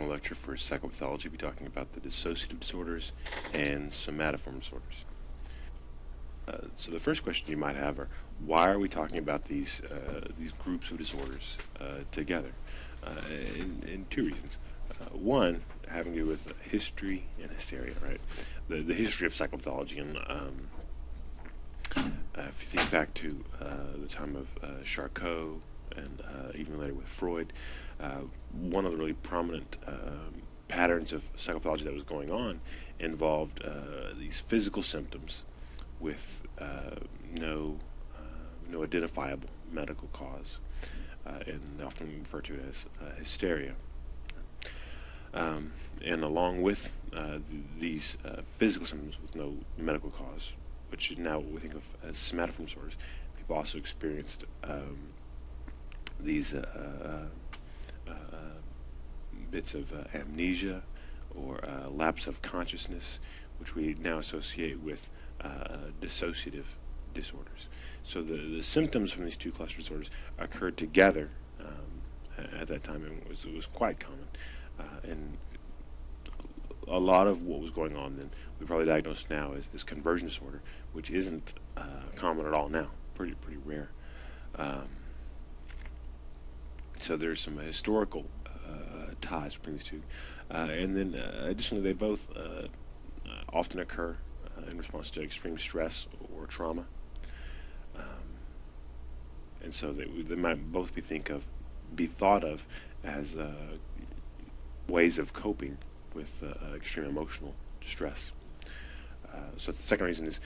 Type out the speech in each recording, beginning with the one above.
final lecture for psychopathology. We'll be talking about the dissociative disorders and somatoform disorders. So the first question you might have are, why are we talking about these groups of disorders together? In two reasons. One, having to do with history and hysteria, right? The history of psychopathology, and if you think back to the time of Charcot and even later with Freud, one of the really prominent patterns of psychopathology that was going on involved these physical symptoms with no identifiable medical cause, and often referred to it as hysteria. And along with these physical symptoms with no medical cause, which is now what we think of as somatoform disorders, people also experienced these bits of amnesia or lapse of consciousness, which we now associate with dissociative disorders. So the symptoms from these two cluster disorders occurred together at that time, and it was quite common. And a lot of what was going on then, we probably diagnose now as conversion disorder, which isn't common at all now. Pretty rare. So there's some historical ties between these two, and then additionally, they both often occur in response to extreme stress or trauma, and so they might both be thought of as ways of coping with extreme emotional stress. So the second reason is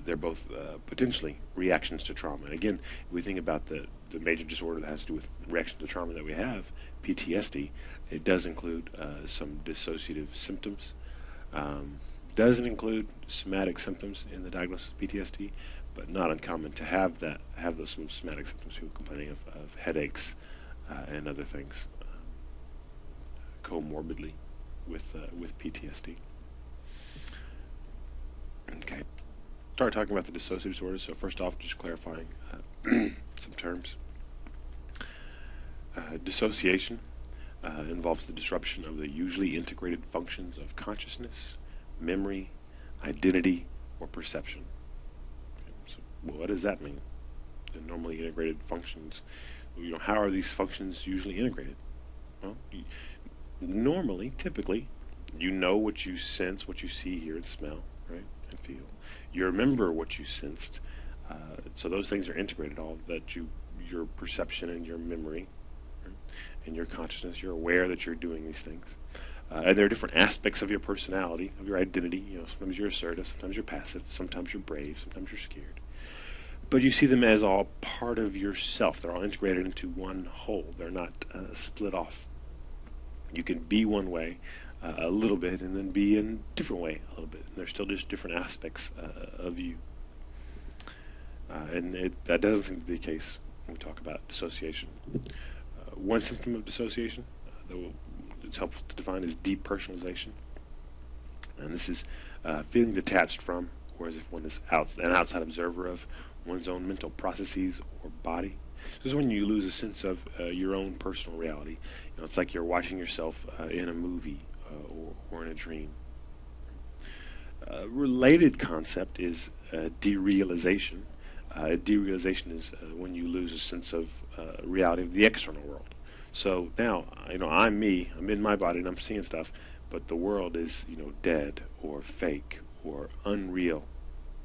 they're both potentially reactions to trauma. And again, if we think about the major disorder that has to do with reaction to trauma that we have, PTSD, it does include some dissociative symptoms. Doesn't include somatic symptoms in the diagnosis of PTSD, but not uncommon to have those some somatic symptoms. People complaining of headaches and other things comorbidly with PTSD. Okay, start talking about the dissociative disorders. So first off, just clarifying some terms. Dissociation involves the disruption of the usually integrated functions of consciousness, memory, identity, or perception. Okay, so what does that mean? The normally integrated functions. How are these functions usually integrated? Well, normally, typically, you know what you sense, what you see, hear, and smell, right, and feel. You remember what you sensed. So those things are integrated. All that your perception and your memory, right, and your consciousness. You're aware that you're doing these things. And there are different aspects of your personality, of your identity. Sometimes you're assertive, sometimes you're passive, sometimes you're brave, sometimes you're scared. But you see them as all part of yourself. They're all integrated into one whole. They're not split off. You can be one way a little bit and then be in a different way a little bit. And they're still just different aspects of you. And that doesn't seem to be the case when we talk about dissociation. One symptom of dissociation that it's helpful to define is depersonalization. And this is feeling detached from, or as if one is an outside observer of one's own mental processes or body. This is when you lose a sense of your own personal reality. It's like you're watching yourself in a movie or in a dream. A related concept is derealization. Derealization is when you lose a sense of reality of the external world. So now, I'm me, I'm in my body and I'm seeing stuff, but the world is, dead or fake or unreal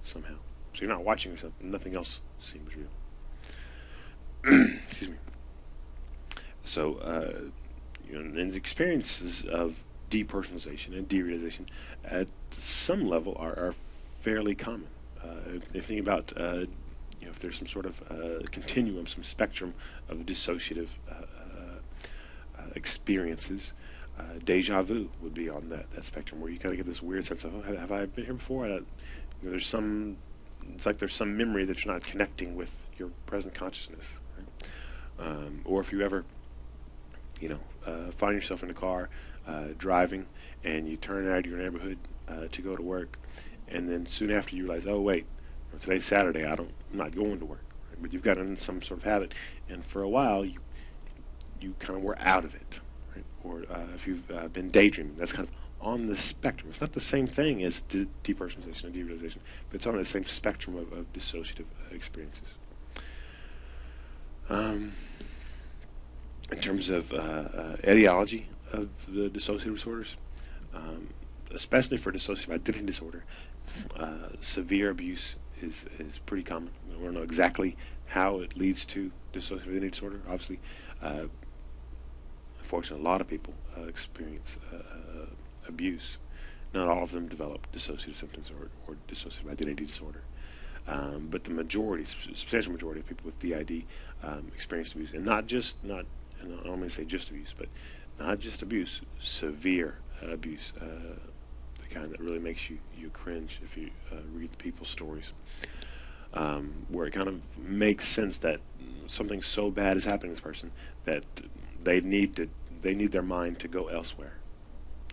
somehow. So you're not watching yourself, nothing else seems real. Excuse me. So, and the experiences of depersonalization and derealization at some level are fairly common. If you think about, if there's some sort of continuum, some spectrum of dissociative experiences, deja vu would be on that spectrum, where you kind of get this weird sense of, oh, have I been here before? It's like there's some memory that you're not connecting with your present consciousness. Right? Or if you ever, find yourself in a car driving, and you turn out of your neighborhood to go to work, and then soon after you realize, oh wait, today's Saturday, I'm not going to work. Right? But you've gotten in some sort of habit, and for a while you kind of were out of it. right? Or if you've been daydreaming, that's kind of on the spectrum. It's not the same thing as depersonalization and derealization, but it's on the same spectrum of dissociative experiences. In terms of etiology of the dissociative disorders, especially for dissociative identity disorder, severe abuse is pretty common. We don't know exactly how it leads to dissociative identity disorder. Obviously, unfortunately, a lot of people experience abuse. Not all of them develop dissociative symptoms or dissociative identity disorder. But the majority, substantial majority of people with DID experience abuse, and and I don't want to say just abuse, but not just abuse, severe abuse, the kind that really makes you cringe if you read the people's stories, where it kind of makes sense that something so bad is happening to this person that they need their mind to go elsewhere.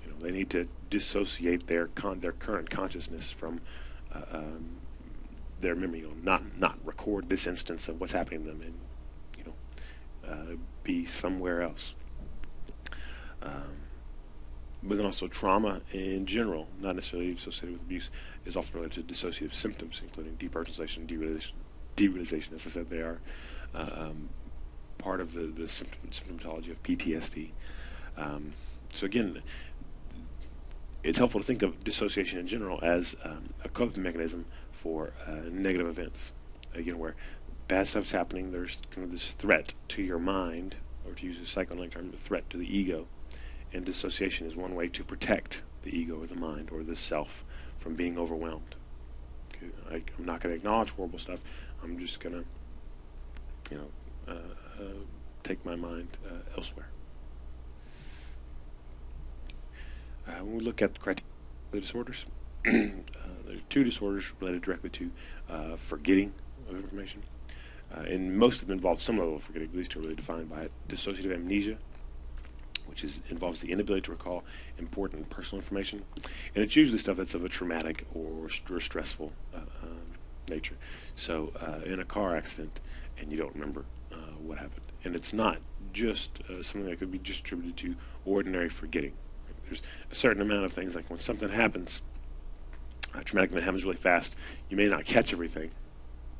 You know, they need to dissociate their current consciousness from their memory. You know, not record this instance of what's happening to them, and be somewhere else. But then also trauma in general, not necessarily associated with abuse, is often related to dissociative symptoms, including depersonalization, derealization. As I said, they are part of the symptomatology of PTSD. So again, it's helpful to think of dissociation in general as a coping mechanism for negative events. Again, where bad stuff's happening, there's kind of this threat to your mind, or to use a psychoanalytic term, a threat to the ego. And dissociation is one way to protect the ego or the mind or the self from being overwhelmed. Okay, I'm not going to acknowledge horrible stuff. I'm just going to, take my mind elsewhere. When we look at criteria for disorders, there are two disorders related directly to forgetting of information. And most of them involve some level of forgetting. These two are really defined by it. Dissociative amnesia, which involves the inability to recall important personal information. And it's usually stuff that's of a traumatic or stressful nature. So in a car accident, and you don't remember what happened. And it's not just something that could be just attributed to ordinary forgetting. There's a certain amount of things, like when something happens, a traumatic event happens really fast, you may not catch everything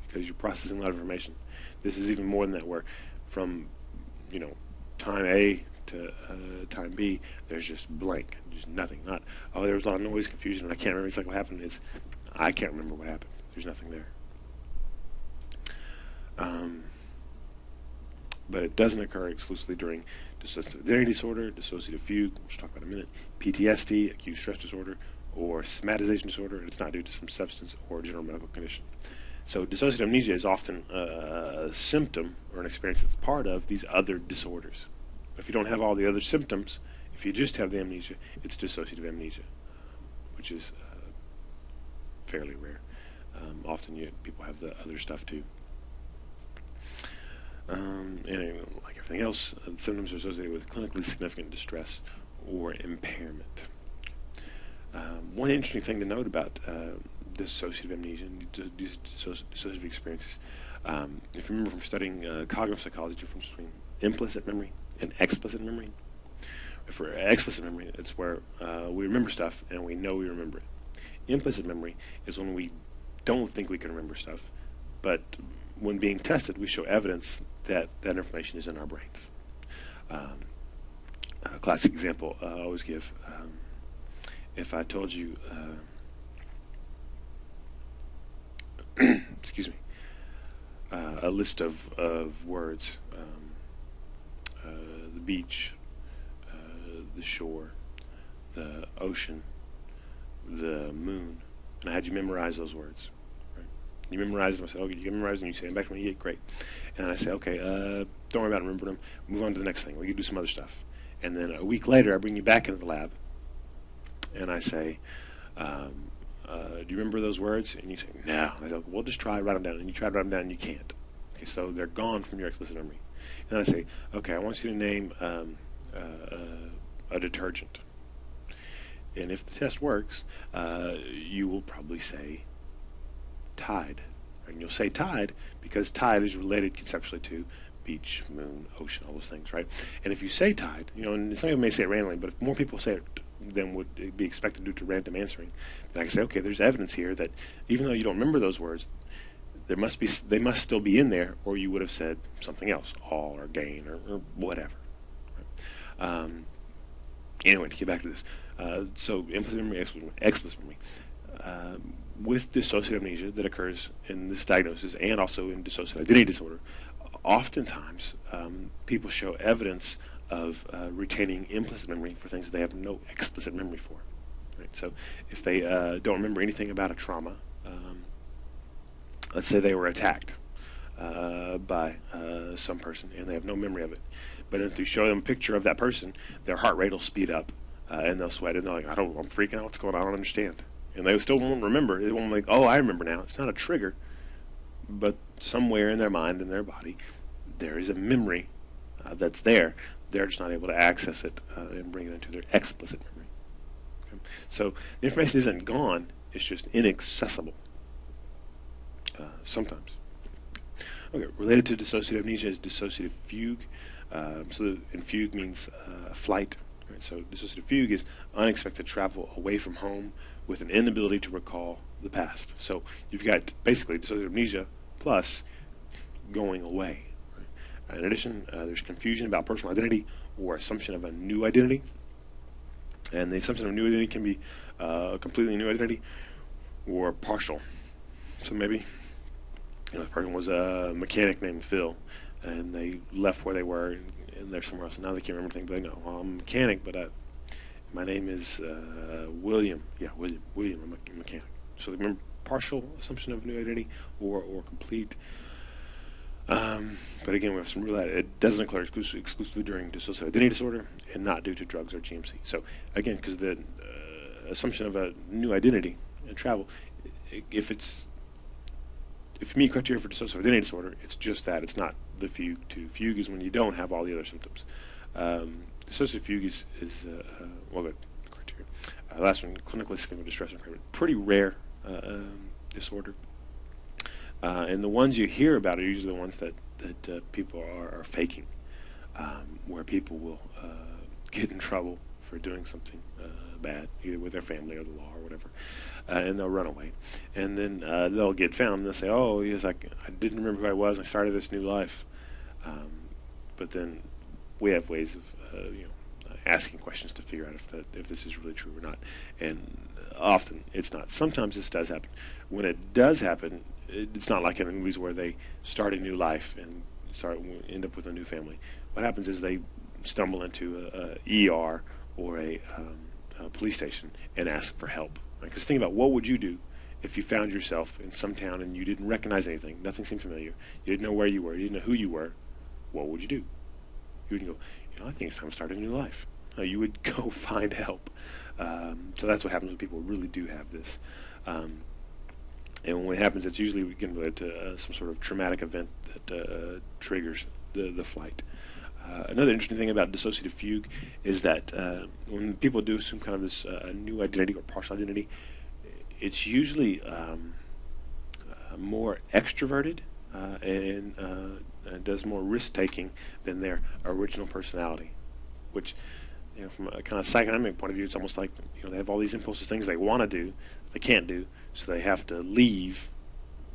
because you're processing a lot of information. This is even more than that, where from time A to time B, there's just blank, just nothing. Not, oh, there was a lot of noise, confusion, and I can't remember exactly what happened. It's, I can't remember what happened. There's nothing there. But it doesn't occur exclusively during dissociative identity disorder, dissociative fugue, which we'll talk about in a minute, PTSD, acute stress disorder, or somatization disorder, and it's not due to some substance or general medical condition. So dissociative amnesia is often a symptom or an experience that's part of these other disorders. If you don't have all the other symptoms, if you just have the amnesia, it's dissociative amnesia, which is fairly rare. Often people have the other stuff too. And like everything else, symptoms are associated with clinically significant distress or impairment. One interesting thing to note about dissociative amnesia and these dissociative experiences, if you remember from studying cognitive psychology, the difference between implicit memory and explicit memory. For explicit memory, it's where we remember stuff and we know we remember it. Implicit memory is when we don't think we can remember stuff, but when being tested, we show evidence that that information is in our brains. A classic example I always give, if I told you, excuse me, a list of words, the beach, the shore, the ocean, the moon, and I had you memorize those words. You memorize them. I say, okay, you can memorize them. You say them back to me. Yeah, great. And I say, okay, don't worry about remembering them. Move on to the next thing. We can do some other stuff. And then a week later, I bring you back into the lab, and I say, do you remember those words? And you say, no. And I say, well, just try to write them down. And you try to write them down, and you can't. Okay, so they're gone from your explicit memory. And then I say, okay, I want you to name a detergent. And if the test works, you will probably say Tide. And you'll say Tide because Tide is related conceptually to beach, moon, ocean, all those things, right? And if you say tide, and some people may say it randomly, but if more people say it than would be expected due to random answering, then I can say, okay, there's evidence here that even though you don't remember those words, they must still be in there, or you would have said something else, all or gain or whatever. Right? Anyway, to get back to this, so implicit memory, explicit memory. With dissociative amnesia that occurs in this diagnosis and also in dissociative identity disorder, oftentimes people show evidence of retaining implicit memory for things that they have no explicit memory for. Right? So if they don't remember anything about a trauma, let's say they were attacked by some person and they have no memory of it, but if you show them a picture of that person, their heart rate will speed up and they'll sweat and they're like, I'm freaking out, what's going on, I don't understand. And they still won't remember. They won't like, oh, I remember now. It's not a trigger, but somewhere in their mind and their body, there is a memory that's there. They're just not able to access it and bring it into their explicit memory. Okay? So the information isn't gone. It's just inaccessible sometimes. Okay, related to dissociative amnesia is dissociative fugue. And fugue means flight. Right? So dissociative fugue is unexpected travel away from home with an inability to recall the past. So you've got basically dissociative amnesia plus going away. Right? In addition, there's confusion about personal identity or assumption of a new identity. And the assumption of a new identity can be a completely new identity or partial. So maybe the person was a mechanic named Phil, and they left where they were and they're somewhere else. Now they can't remember anything, but they go, well, I'm a mechanic, but my name is William. Yeah, William, I'm a mechanic. So they remember partial assumption of new identity or complete. But again, we have some real it doesn't occur exclusively during dissociative identity disorder and not due to drugs or GMC. So again, because the assumption of a new identity and travel, if you meet criteria for dissociative identity disorder, it's just that. It's not the fugue. Fugue is when you don't have all the other symptoms. Dissociative fugue is good criteria. Last one, clinically significant distress impairment. Pretty rare disorder. And the ones you hear about are usually the ones that people are faking, where people will get in trouble for doing something bad, either with their family or the law or whatever, and they'll run away. And then they'll get found and they'll say, oh, yes, I didn't remember who I was, I started this new life. But then we have ways of asking questions to figure out if this is really true or not. And often it's not. Sometimes this does happen. When it does happen, it's not like in the movies where they start a new life and end up with a new family. What happens is they stumble into a ER or a police station and ask for help. Because think about, what would you do if you found yourself in some town and you didn't recognize anything, nothing seemed familiar, you didn't know where you were, you didn't know who you were? What would you do? You would go, I think it's time to start a new life. You would go find help. So that's what happens when people really do have this. And when it happens, it's usually related to some sort of traumatic event that triggers the flight. Another interesting thing about dissociative fugue is that when people do assume kind of this new identity or partial identity, it's usually more extroverted and does more risk-taking than their original personality, which, from a kind of psychodynamic point of view, it's almost like they have all these impulses, things they want to do, they can't do, so they have to leave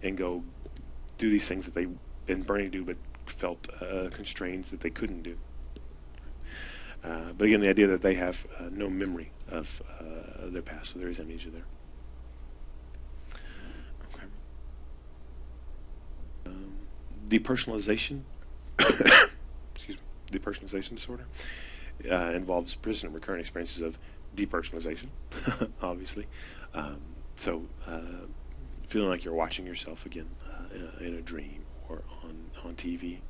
and go do these things that they've been burning to do, but felt constrained that they couldn't do. But again, the idea that they have no memory of their past, so there is amnesia there. Okay. Depersonalization, excuse me, depersonalization disorder involves persistent recurrent experiences of depersonalization, obviously. So feeling like you're watching yourself again in a dream or on TV.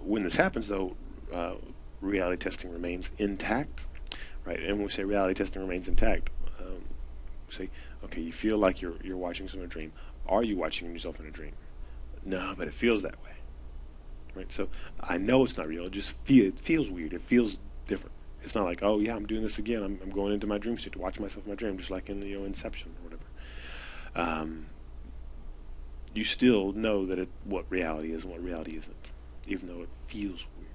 When this happens, though, reality testing remains intact, right? And when we say reality testing remains intact, we say, okay, you feel like you're watching someone in a dream. Are you watching yourself in a dream? No, but it feels that way, right? So I know it's not real. It feels weird. It feels different. It's not like, oh yeah, I'm doing this again. I'm going into my dream state to watch myself in my dream, just like in Inception or whatever. you still know that what reality is and what reality isn't, even though it feels weird.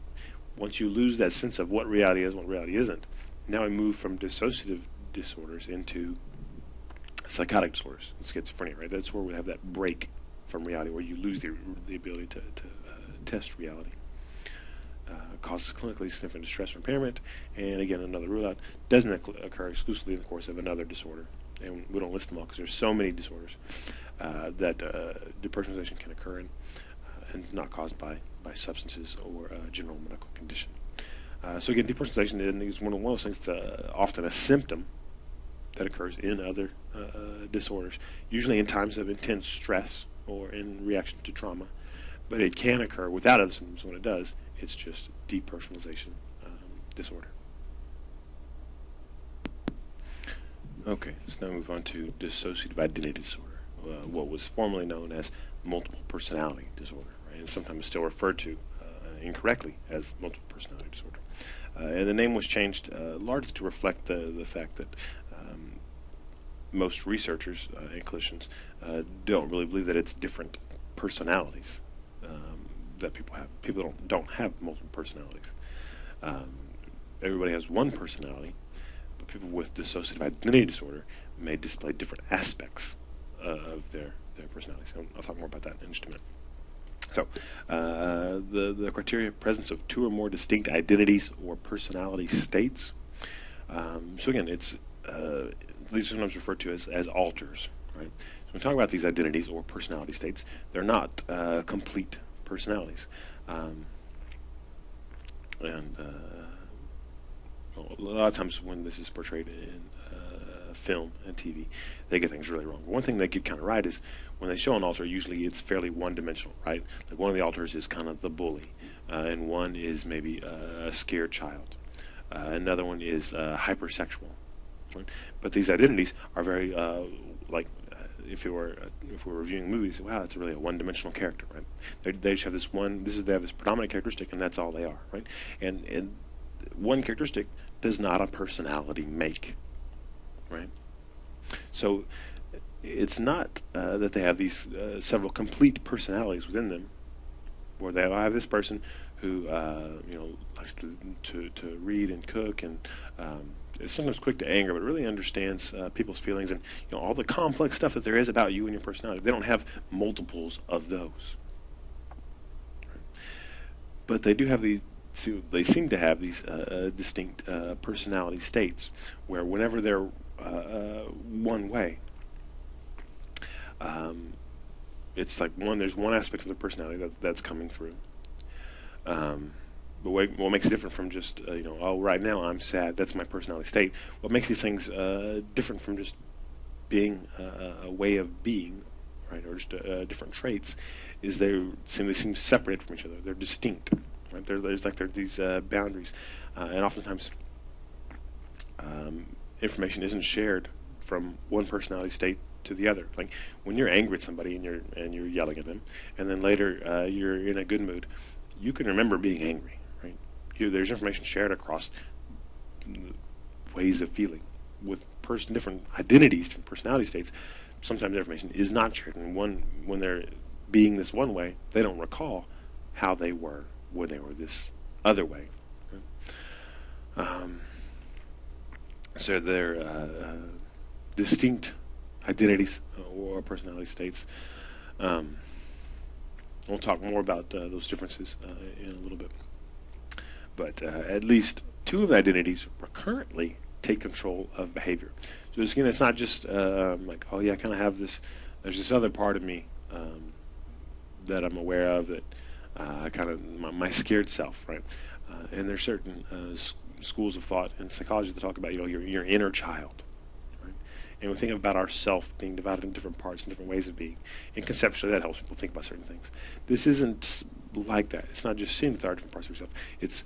Once you lose that sense of what reality is and what reality isn't, now we move from dissociative disorders into psychotic disorders, schizophrenia, right? That's where we have that break from reality, where you lose the ability to test reality. Causes clinically significant distress or impairment, and again, another rule out, doesn't occur exclusively in the course of another disorder. And we don't list them all because there's so many disorders that depersonalization can occur in, and not caused by substances or general medical condition. So again, depersonalization is one of those things that's often a symptom that occurs in other disorders, usually in times of intense stress or in reaction to trauma. But it can occur without other symptoms. When it does, it's just depersonalization disorder. Okay, so now move on to dissociative identity disorder, what was formerly known as multiple personality disorder, right? And sometimes still referred to incorrectly as multiple personality disorder. And the name was changed largely to reflect the fact that most researchers and clinicians don't really believe that it's different personalities that people have. People don't have multiple personalities. Everybody has one personality, but people with dissociative identity disorder may display different aspects of their personalities. I'll talk more about that in just a minute. So, the criteria: presence of two or more distinct identities or personality states. So again, it's these are sometimes referred to as alters, right? So when we talk about these identities or personality states, they're not complete personalities. A lot of times when this is portrayed in film and TV, they get things really wrong. One thing they get kind of right is when they show an alter, usually it's fairly one-dimensional, right? Like one of the alters is kind of the bully, and one is maybe a scared child. Another one is hypersexual. Right? But these identities are very if we're reviewing movies, wow, it's really a one-dimensional character, right? They just have this one. They have this predominant characteristic, and that's all they are, right? And one characteristic does not a personality make, right? So it's not that they have these several complete personalities within them, where they have this person who likes to read and cook and is sometimes quick to anger, but really understands people's feelings and all the complex stuff that there is about you and your personality. They don't have multiples of those, right? But they do have these. They seem to have these distinct personality states, where whenever they're one way, it's like there's one aspect of the personality that's coming through. But what makes it different from just right now I'm sad, that's my personality state. What makes these things different from just being a way of being, right, or just different traits, is they seem separated from each other. They're distinct, right? There's these boundaries, and oftentimes information isn't shared from one personality state to the other. Like when you're angry at somebody and you're yelling at them, and then later you're in a good mood, you can remember being angry, right? There's information shared across ways of feeling with different identities, different personality states. Sometimes information is not shared, and when they're being this one way, they don't recall how they were when they were this other way. So they're distinct identities or personality states. We'll talk more about those differences in a little bit. But at least two of the identities recurrently take control of behavior. So again, it's not just like, oh yeah, I kind of have this, there's this other part of me that I'm aware of that I kind of, my scared self, right? And there's certain schools of thought in psychology that talk about, your inner child. And we think about ourself being divided into different parts and different ways of being. And conceptually, that helps people think about certain things. This isn't like that. It's not just seeing that there are different parts of yourself. It's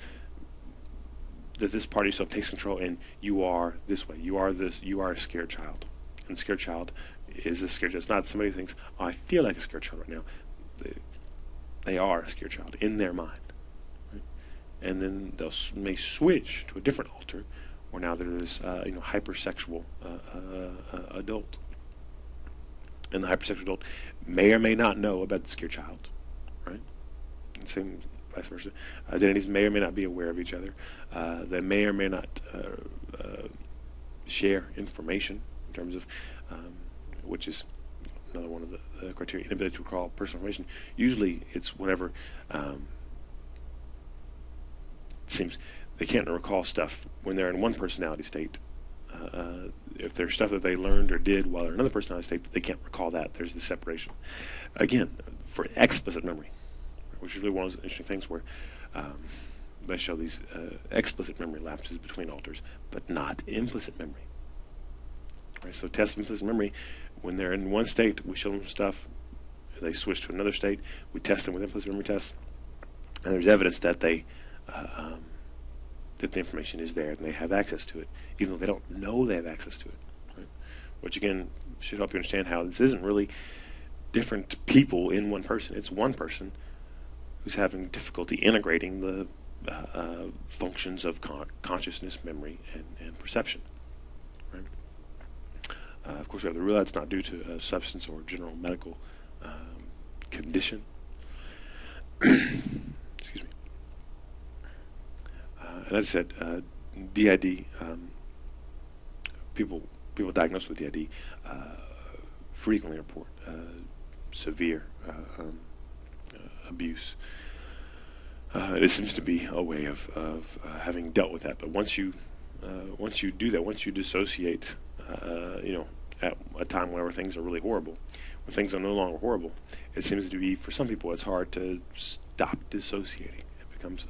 that this part of yourself takes control, and you are this way. You are this. You are a scared child. And a scared child is a scared child. It's not somebody who thinks, oh, I feel like a scared child right now. They are a scared child in their mind. Right? And then they may switch to a different alter, or now there's hypersexual adult. And the hypersexual adult may or may not know about the secure child, right? And same vice versa. Identities may or may not be aware of each other. They may or may not share information in terms of, which is another one of the criteria, inability to recall personal information. Usually it's whenever it seems they can't recall stuff when they're in one personality state. If there's stuff that they learned or did while they're in another personality state, they can't recall that. There's the separation. Again, for explicit memory, which is really one of those interesting things where they show these explicit memory lapses between alters, but not implicit memory. Right, so test implicit memory, when they're in one state, we show them stuff, they switch to another state, we test them with implicit memory tests, and there's evidence that they that the information is there and they have access to it, even though they don't know they have access to it. Right? Which again should help you understand how this isn't really different people in one person. It's one person who's having difficulty integrating the functions of consciousness, memory, and perception. Right? Of course, we have to realize it's not due to a substance or general medical condition. Excuse me. And as I said, DID, people diagnosed with DID frequently report severe abuse. It seems to be a way of having dealt with that. But once you do that, once you dissociate, at a time whenever things are really horrible, when things are no longer horrible, it seems to be, for some people, it's hard to stop dissociating. It becomes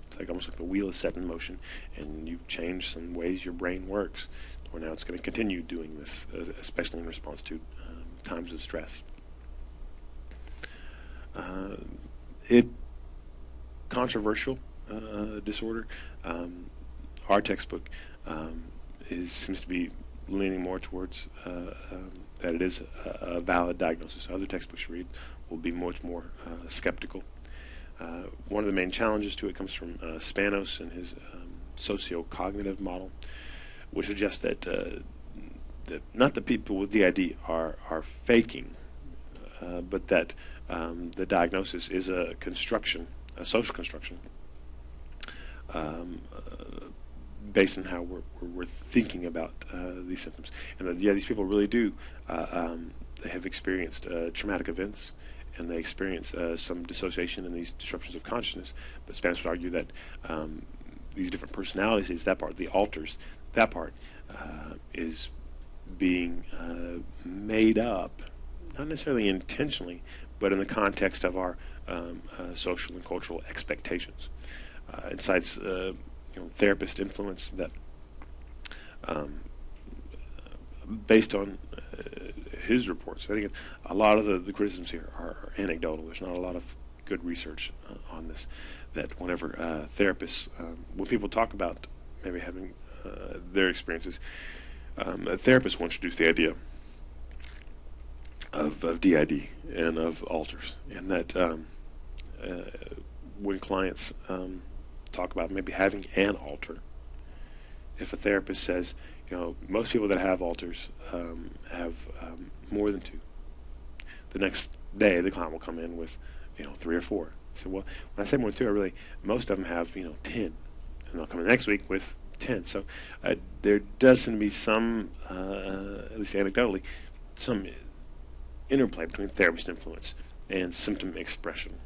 it's like almost like the wheel is set in motion, and you've changed some ways your brain works, or now it's going to continue doing this, especially in response to times of stress. Controversial disorder. Our textbook seems to be leaning more towards that it is a valid diagnosis. Other textbooks you read will be much more skeptical. One of the main challenges to it comes from Spanos and his socio-cognitive model, which suggests that not that people with DID are faking, but that the diagnosis is a construction, a social construction, based on how we're thinking about these symptoms. And that, these people really do, they have experienced traumatic events, and they experience some dissociation and these disruptions of consciousness. But Spanos would argue that these different personalities, that part, the alters, that part is being made up, not necessarily intentionally, but in the context of our social and cultural expectations. It cites therapist influence that, based on his reports, I think a lot of the criticisms here are anecdotal. There's not a lot of good research on this. That whenever therapists, when people talk about maybe having their experiences, therapists will introduce the idea of DID and of alters, and that when clients talk about maybe having an alter, if a therapist says, most people that have alters have more than 2, the next day the client will come in with 3 or 4. So, well, when I say more than 2, most of them have 10, and they'll come in next week with 10. So there does seem to be some, at least anecdotally, some interplay between therapist influence and symptom expression,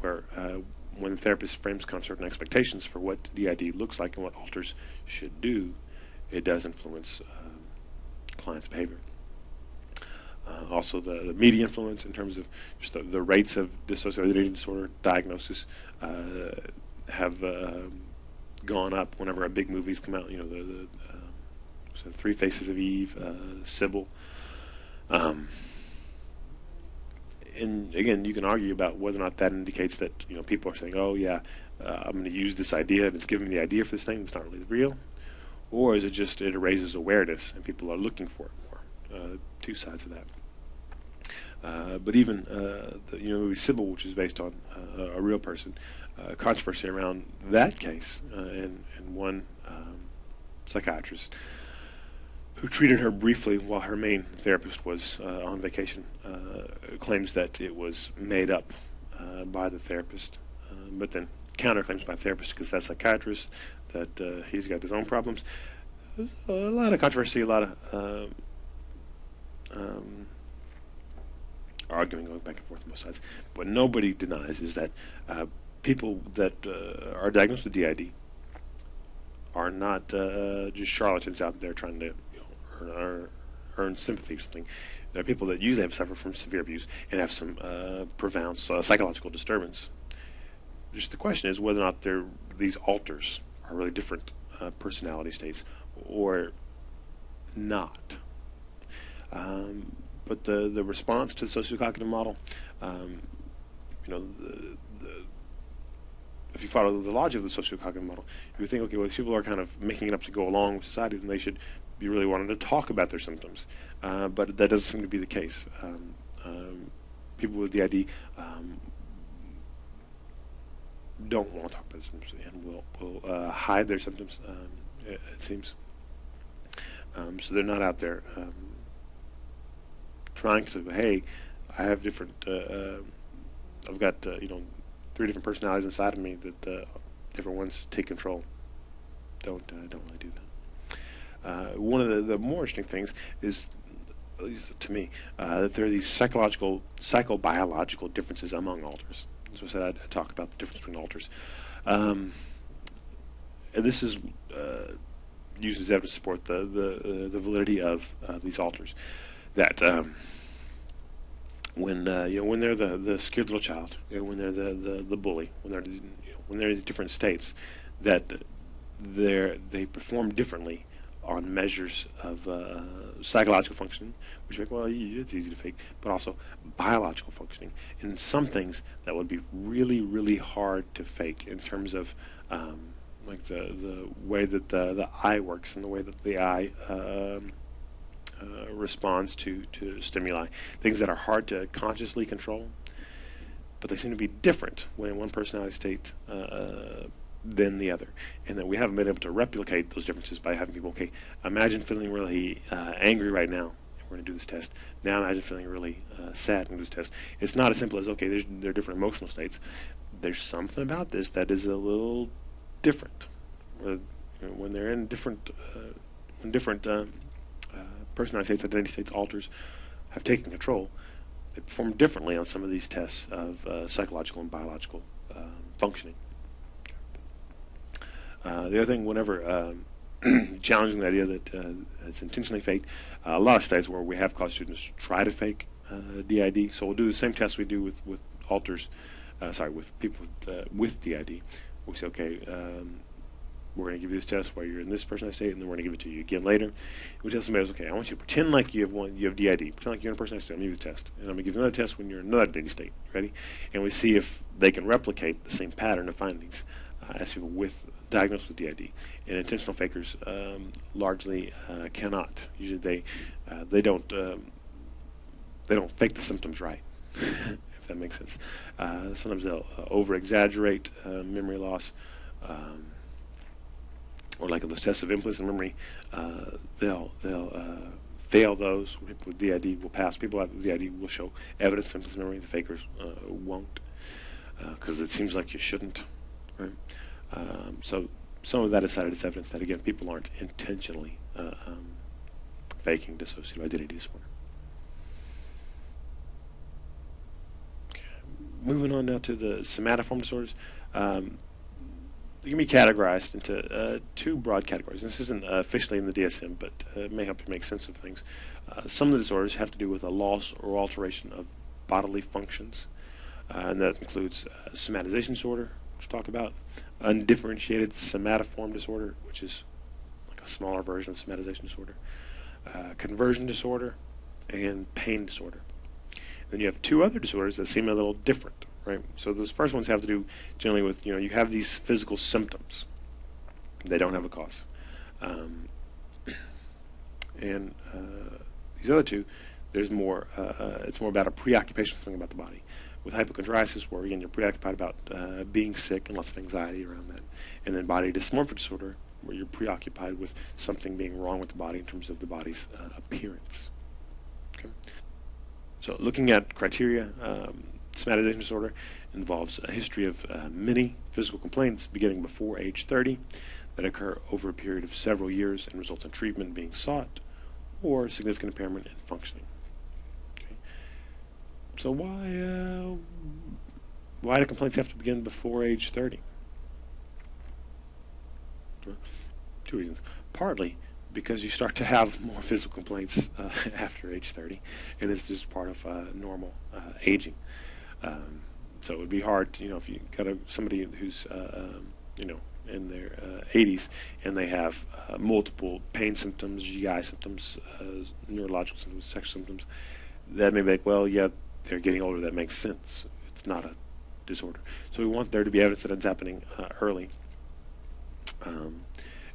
where when the therapist frames certain expectations for what DID looks like and what alters should do, it does influence clients' behavior. Also, the media influence in terms of just the rates of dissociative identity disorder diagnosis have gone up whenever a big movie's come out. The Three Faces of Eve, Sybil. And again, you can argue about whether or not that indicates that people are saying, "Oh yeah, I'm going to use this idea, and it's giving me the idea for this thing that's not really real," or is it just it raises awareness and people are looking for it more? Two sides of that. But even the movie Sybil, which is based on a real person, controversy around that case, and one psychiatrist who treated her briefly while her main therapist was on vacation, claims that it was made up by the therapist, but then counterclaims by the therapist because that's a psychiatrist, that he's got his own problems. A lot of controversy, a lot of arguing going back and forth on both sides. What nobody denies is that people that are diagnosed with DID are not just charlatans out there trying to earn sympathy or something. There are people that usually have suffered from severe abuse and have some profound psychological disturbance. Just the question is whether or not these alters are really different personality states or not. But the response to the sociocognitive model, if you follow the logic of the sociocognitive model, you would think, okay, well, if people are kind of making it up to go along with society, then they should be really wanting to talk about their symptoms. But that doesn't seem to be the case. People with DID don't want to talk about their symptoms and will hide their symptoms, it seems. So they're not out there trying to, hey, I have different, I've got, 3 different personalities inside of me that different ones take control. Don't really do that. One of the more interesting things is, at least to me, that there are these psychobiological differences among alters. As I said, I'd talk about the difference between alters. And this is used as evidence to support the validity of these alters. That when they're the scared little child, when they're the bully, when they're in different states, that they perform differently on measures of psychological functioning, which make, well, it's easy to fake, but also biological functioning. And some things that would be really, really hard to fake in terms of like the way that the eye works and the way that the eye responds to stimuli. Things that are hard to consciously control, but they seem to be different when in one personality state than the other, and that we haven't been able to replicate those differences by having people, okay, imagine feeling really angry right now, and we're going to do this test. Now imagine feeling really sad and do this test. It's not as simple as, okay, there are different emotional states. There's something about this that is a little different. When they're in different personality states, identity states, alters have taken control, they perform differently on some of these tests of psychological and biological functioning. The other thing, whenever challenging the idea that it's intentionally faked, a lot of studies where we have caused students to try to fake DID. So we'll do the same test we do with alters, with people with DID. We say, okay, we're going to give you this test while you're in this personality state, and then we're going to give it to you again later. We tell somebody else, okay, I want you to pretend like you have DID. Pretend like you're in a personality state. I'm going to give you the test. And I'm going to give you another test when you're in another identity state. Ready? And we see if they can replicate the same pattern of findings as people diagnosed with DID. And intentional fakers largely cannot. Usually they don't fake the symptoms right, if that makes sense. Sometimes they'll over-exaggerate memory loss, or like those tests of implicit memory, they'll fail those. People with DID will pass. People with DID will show evidence of implicit memory. The fakers won't, because it seems like you shouldn't. Right? So some of that is cited as evidence that, again, people aren't intentionally faking dissociative identity disorder. Okay. Moving on now to the somatoform disorders. They can be categorized into 2 broad categories. This isn't officially in the DSM, but it may help you make sense of things. Some of the disorders have to do with a loss or alteration of bodily functions, and that includes somatization disorder, which we'll talk about, undifferentiated somatoform disorder, which is like a smaller version of somatization disorder, conversion disorder, and pain disorder. Then you have 2 other disorders that seem a little different. Right. So those first ones have to do generally with, you have these physical symptoms. They don't have a cause. And these other 2, there's more. It's more about a preoccupation with something about the body. With hypochondriasis, where again you're preoccupied about being sick and lots of anxiety around that, and then body dysmorphic disorder, where you're preoccupied with something being wrong with the body in terms of the body's appearance. Okay. So looking at criteria, somatization disorder involves a history of many physical complaints beginning before age 30 that occur over a period of several years and result in treatment being sought or significant impairment in functioning. Okay. So why do complaints have to begin before age 30? Well, two reasons. Partly because you start to have more physical complaints after age 30, and it's just part of normal aging. So it would be hard to, if you got somebody who's in their 80s and they have multiple pain symptoms, GI symptoms, neurological symptoms, sexual symptoms, that may be like, well, yeah, they're getting older. That makes sense. It's not a disorder. So we want there to be evidence that it's happening early.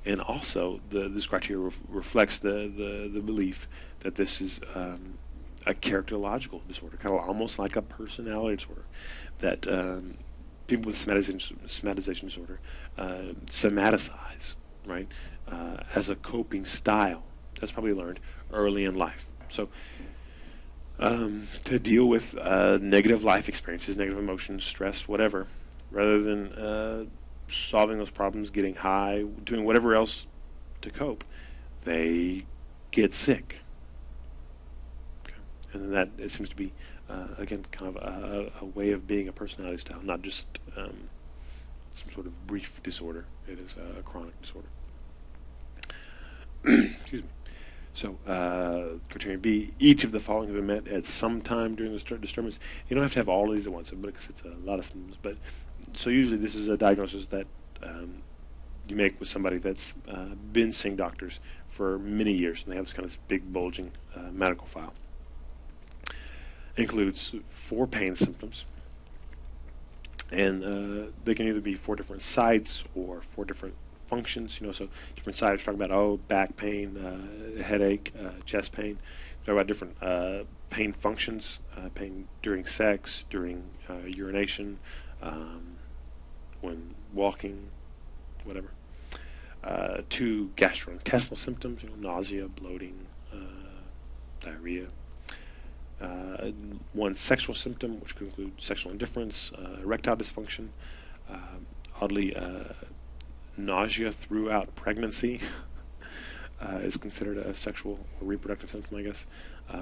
And also, this criteria reflects the belief that this is a characterological disorder, kind of almost like a personality disorder, that people with somatization disorder somaticize, right, as a coping style. That's probably learned early in life. So to deal with negative life experiences, negative emotions, stress, whatever, rather than solving those problems, getting high, doing whatever else to cope, they get sick. Okay. And then that, it seems to be, again, kind of a way of being, a personality style, not just some sort of brief disorder. It is a chronic disorder. Excuse me. So, criterion B, each of the following have been met at some time during the disturbance. You don't have to have all of these at once, because it's a lot of symptoms, but so usually this is a diagnosis that you make with somebody that's been seeing doctors for many years, and they have this kind of big bulging medical file. It includes 4 pain symptoms, and they can either be 4 different sites or 4 different functions. So different sites, talking about back pain, headache, chest pain. Talk about different pain functions, pain during sex, during urination, when walking, whatever. 2 gastrointestinal symptoms, nausea, bloating, diarrhea. 1 sexual symptom, which could include sexual indifference, erectile dysfunction, oddly, nausea throughout pregnancy is considered a sexual or reproductive symptom, I guess,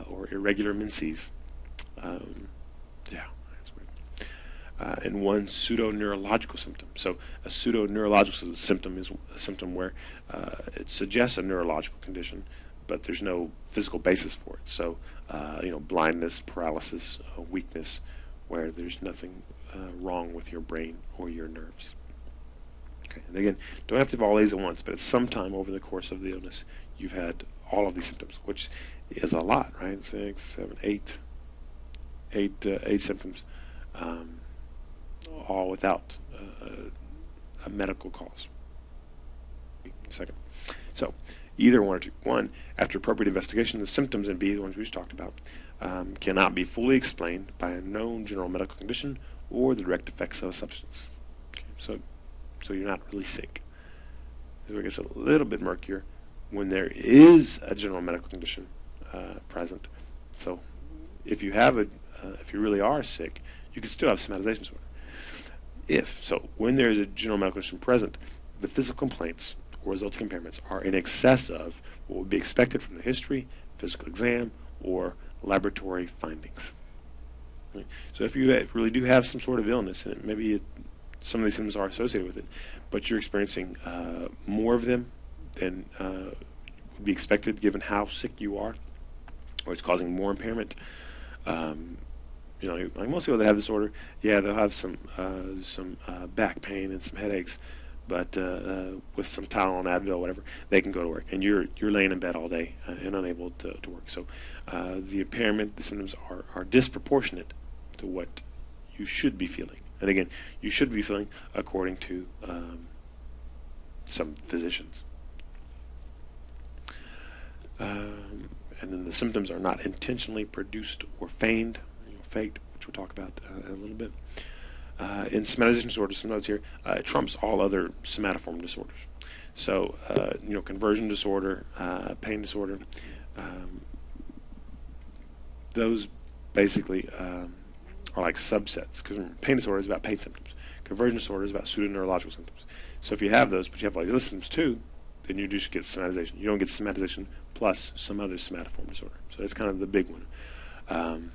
or irregular menses. Yeah. And 1 pseudo-neurological symptom. So a pseudo-neurological symptom is a symptom where it suggests a neurological condition, but there's no physical basis for it. So, blindness, paralysis, weakness, where there's nothing wrong with your brain or your nerves. Okay. And again, don't have to have all these at once, but at some time over the course of the illness, you've had all of these symptoms, which is a lot, right? 6, 7, 8 symptoms. All without a medical cause. Second. So, either one or two. 1, after appropriate investigation, the symptoms, and B, the ones we just talked about, cannot be fully explained by a known general medical condition or the direct effects of a substance. Okay. So you're not really sick. So it gets a little bit murkier when there is a general medical condition present. So, if you really are sick, you could still have somatization disorder. When there is a general medical condition present, the physical complaints or resulting impairments are in excess of what would be expected from the history, physical exam, or laboratory findings. Right? So if you really do have some sort of illness, and maybe some of these symptoms are associated with it, but you're experiencing more of them than would be expected given how sick you are, or it's causing more impairment, like most people that have disorder, yeah, they'll have some back pain and some headaches, but with some Tylenol and Advil, whatever, they can go to work. And you're laying in bed all day and unable to work. So the impairment, the symptoms are disproportionate to what you should be feeling. And again, you should be feeling according to some physicians. And then the symptoms are not intentionally produced or feigned, faked, which we'll talk about in a little bit. In somatization disorder, some notes here, it trumps all other somatoform disorders. So, conversion disorder, pain disorder, those basically are like subsets, because pain disorder is about pain symptoms. Conversion disorder is about pseudoneurological symptoms. So if you have those, but you have like other symptoms too, then you just get somatization. You don't get somatization plus some other somatoform disorder. So that's kind of the big one.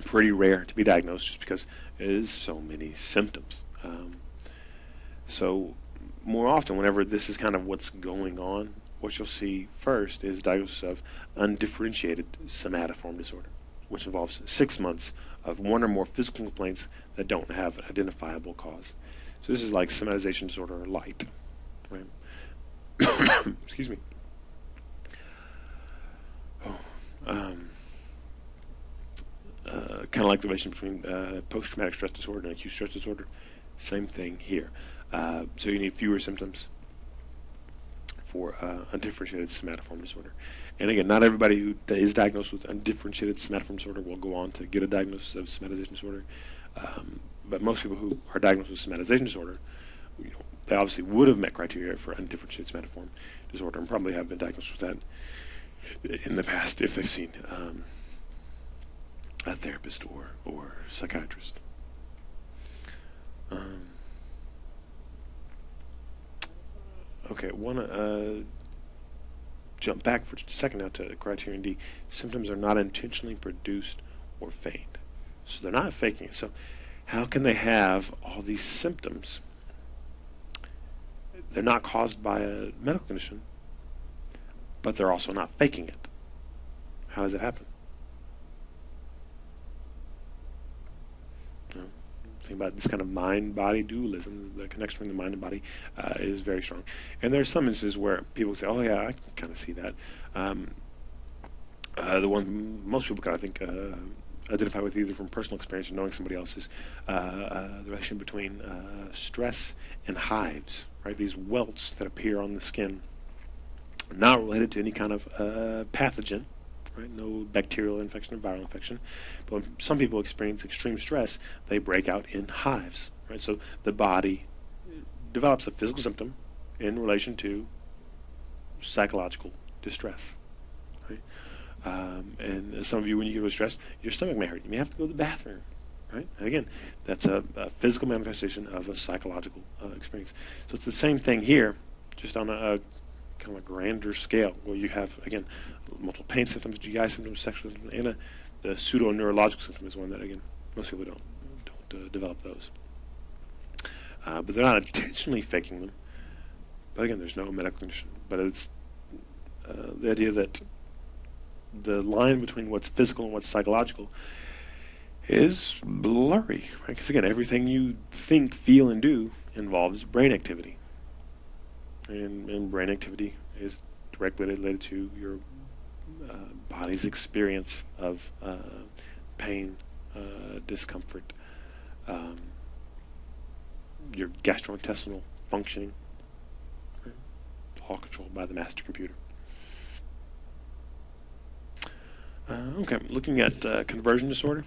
Pretty rare to be diagnosed just because there is so many symptoms. So more often, whenever this is kind of what's going on, what you'll see first is diagnosis of undifferentiated somatoform disorder, which involves 6 months of one or more physical complaints that don't have an identifiable cause. So this is like somatization disorder light, right? Excuse me. Kind of like the relation between post-traumatic stress disorder and acute stress disorder. Same thing here. So you need fewer symptoms for undifferentiated somatoform disorder. And again, not everybody who is diagnosed with undifferentiated somatoform disorder will go on to get a diagnosis of somatization disorder. But most people who are diagnosed with somatization disorder, they obviously would have met criteria for undifferentiated somatoform disorder and probably have been diagnosed with that in the past if they've seen a therapist or psychiatrist. Okay, want to jump back for just a second now to criterion D. Symptoms are not intentionally produced or feigned. So they're not faking it. So how can they have all these symptoms? They're not caused by a medical condition, but they're also not faking it. How does it happen? Think about this kind of mind-body dualism. The connection between the mind and body is very strong. And there's some instances where people say, oh yeah, I can kind of see that. The one most people kind of think identify with either from personal experience or knowing somebody else is the relation between stress and hives, right? These welts that appear on the skin, not related to any kind of pathogen, right? No bacterial infection or viral infection. But when some people experience extreme stress, they break out in hives, right? So the body develops a physical symptom in relation to psychological distress, right? And some of you, when you get stressed, your stomach may hurt. You may have to go to the bathroom, right? And again, that's a physical manifestation of a psychological experience. So it's the same thing here, just on a kind of a grander scale, where you have, again, multiple pain symptoms, GI symptoms, sexual symptoms, and the pseudo-neurological symptom is one that, again, most people don't develop those. But they're not intentionally faking them. But again, there's no medical condition. But it's the idea that the line between what's physical and what's psychological is blurry, right? Because again, everything you think, feel, and do involves brain activity. And brain activity is directly related to your body's experience of pain, discomfort, your gastrointestinal functioning, right? All controlled by the master computer. Okay, looking at conversion disorder.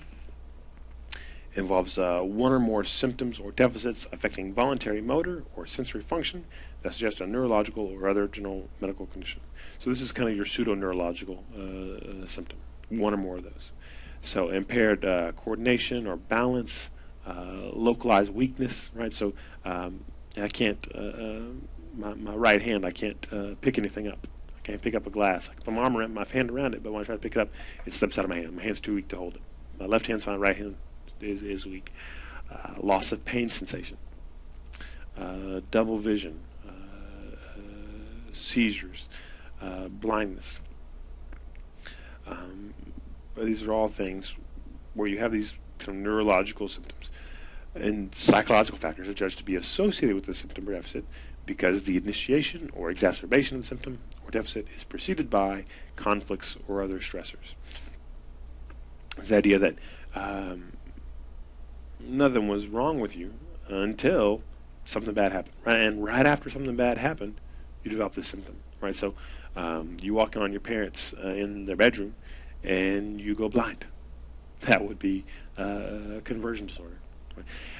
Involves one or more symptoms or deficits affecting voluntary motor or sensory function that suggest a neurological or other general medical condition. So this is kind of your pseudo-neurological symptom, one or more of those. So impaired coordination or balance, localized weakness, right? So I can't, my right hand, I can't pick anything up. I can't pick up a glass. I can put my arm around, my hand around it, but when I try to pick it up, it slips out of my hand. My hand's too weak to hold it. My left hand's fine, right hand is weak. Loss of pain sensation, double vision, seizures, blindness. These are all things where you have these kind of neurological symptoms, and psychological factors are judged to be associated with the symptom or deficit because the initiation or exacerbation of the symptom or deficit is preceded by conflicts or other stressors. It's the idea that nothing was wrong with you until something bad happened, right? And right after something bad happened, you develop this symptom, right? So you walk in on your parents in their bedroom and you go blind. That would be conversion disorder,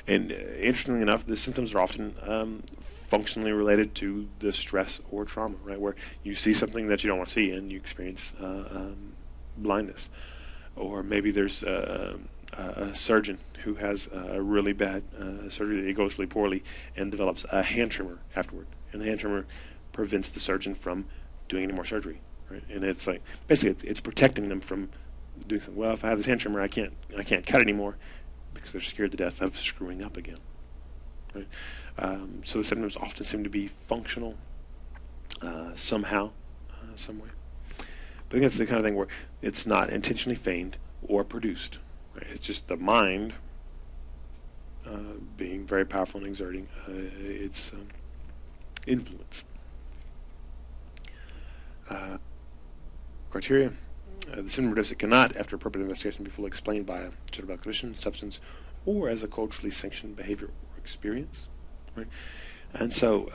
And interestingly enough, the symptoms are often functionally related to the stress or trauma, right? Where you see something that you don't want to see and you experience blindness. Or maybe there's a surgeon who has a really bad surgery that goes really poorly and develops a hand tremor afterward. And the hand tremor prevents the surgeon from doing any more surgery, right? And it's like, basically it's protecting them from doing something. Well, if I have this hand tremor, I can't cut anymore because they're scared to death of screwing up again, right? So the symptoms often seem to be functional somehow, some way. But again, it's the kind of thing where it's not intentionally feigned or produced. Right? It's just the mind being very powerful and exerting its influence. Criteria. The symptom or deficit cannot, after appropriate investigation, be fully explained by a cerebral condition, substance, or as a culturally sanctioned behavior or experience. Right? And so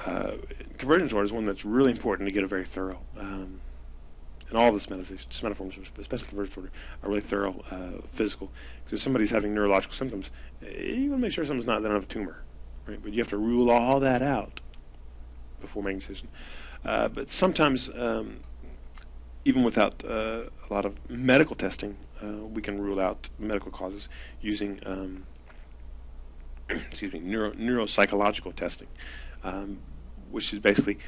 conversion disorder is one that's really important to get a very thorough, and all of the somatoforms, especially conversion disorder, are really thorough physical. Because if somebody's having neurological symptoms, you want to make sure someone's not, they don't have a tumor. Right? But you have to rule all that out before making a decision. But sometimes, even without a lot of medical testing, we can rule out medical causes using neuropsychological testing, which is basically,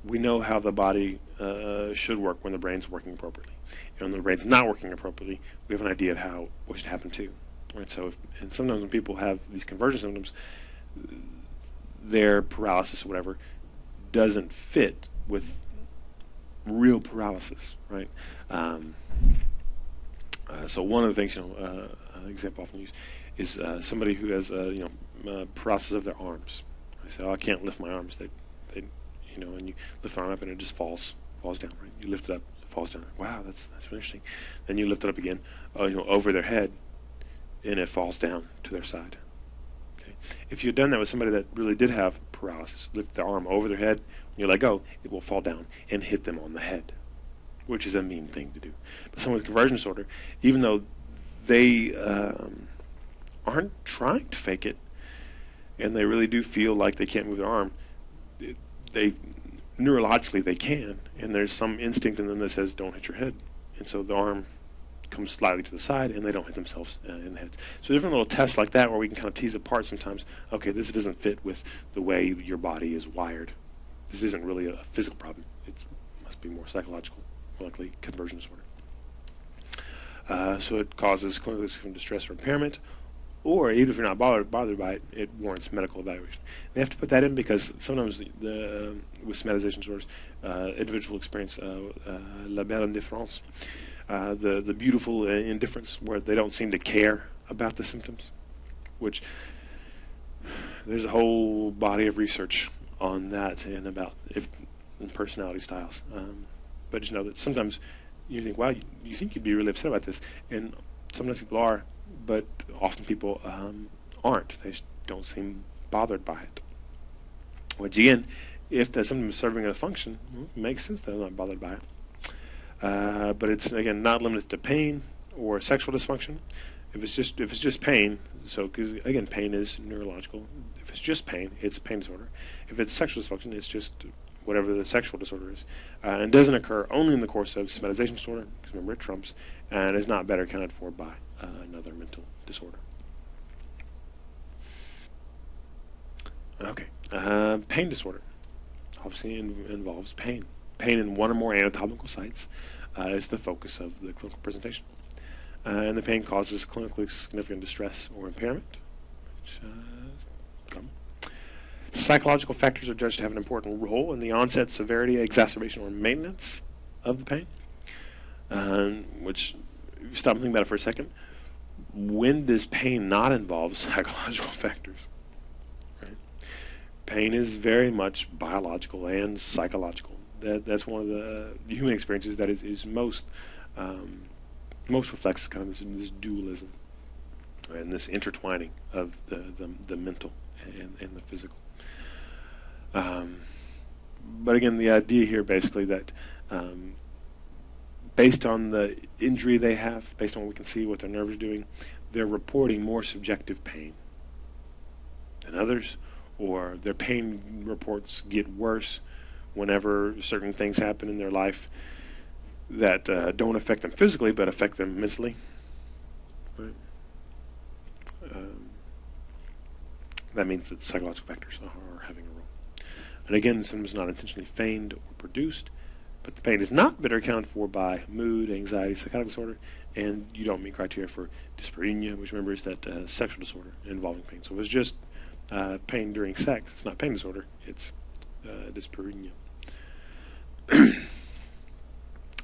we know how the body should work when the brain's working appropriately. And when the brain's not working appropriately, we have an idea of what should happen too. Right? So, and sometimes when people have these conversion symptoms, their paralysis or whatever doesn't fit with real paralysis, right? So one of the things, example often used is somebody who has, paralysis of their arms. I say, I can't lift my arms. They, and you lift the arm up and it just falls down. Right? You lift it up, it falls down. Wow, that's really interesting. Then you lift it up again, over their head, and it falls down to their side. Okay. If you had done that with somebody that really did have paralysis, lift the arm over their head, when you let go, it will fall down and hit them on the head, which is a mean thing to do. But someone with conversion disorder, even though they aren't trying to fake it, and they really do feel like they can't move their arm, they neurologically they can, and there's some instinct in them that says don't hit your head, and so the arm comes slightly to the side and they don't hit themselves in the head. So different little tests like that where we can kind of tease apart sometimes, okay, this doesn't fit with the way your body is wired. This isn't really a physical problem. It must be more psychological, more likely conversion disorder. So it causes clinically significant distress or impairment, or even if you're not bothered by it, it warrants medical evaluation. They have to put that in because sometimes with somatization disorders, individuals will experience la belle indifférence, the beautiful indifference, where they don't seem to care about the symptoms, which there's a whole body of research on that and about personality styles. But just know that sometimes you think, wow, you think you'd be really upset about this, and sometimes people are, but often people aren't. They just don't seem bothered by it. Which again, if there's something serving a function, it makes sense that they're not bothered by it. But it's again not limited to pain or sexual dysfunction. If it's just pain, so because again pain is neurological. If it's just pain, it's a pain disorder. If it's sexual dysfunction, it's just whatever the sexual disorder is, and doesn't occur only in the course of somatization disorder, because remember it trumps, and is not better accounted for by another mental disorder. Okay, pain disorder obviously involves pain. Pain in one or more anatomical sites is the focus of the clinical presentation, and the pain causes clinically significant distress or impairment, which psychological factors are judged to have an important role in the onset, severity, exacerbation, or maintenance of the pain. Which, if you stop and think about it for a second, when does pain not involve psychological factors? Right? Pain is very much biological and psychological. That's one of the human experiences that is most reflects kind of this dualism and this intertwining of the mental and the physical. But again, the idea here basically that based on the injury they have, based on what we can see, what their nerves are doing, they're reporting more subjective pain. than others, or their pain reports get worse whenever certain things happen in their life that don't affect them physically but affect them mentally. Right? That means that psychological factors are having a role. And again, symptoms not intentionally feigned or produced, but the pain is not better accounted for by mood, anxiety, psychotic disorder, and you don't meet criteria for dyspareunia, which remember is that sexual disorder involving pain. So if it's just pain during sex, it's not pain disorder, it's dyspareunia.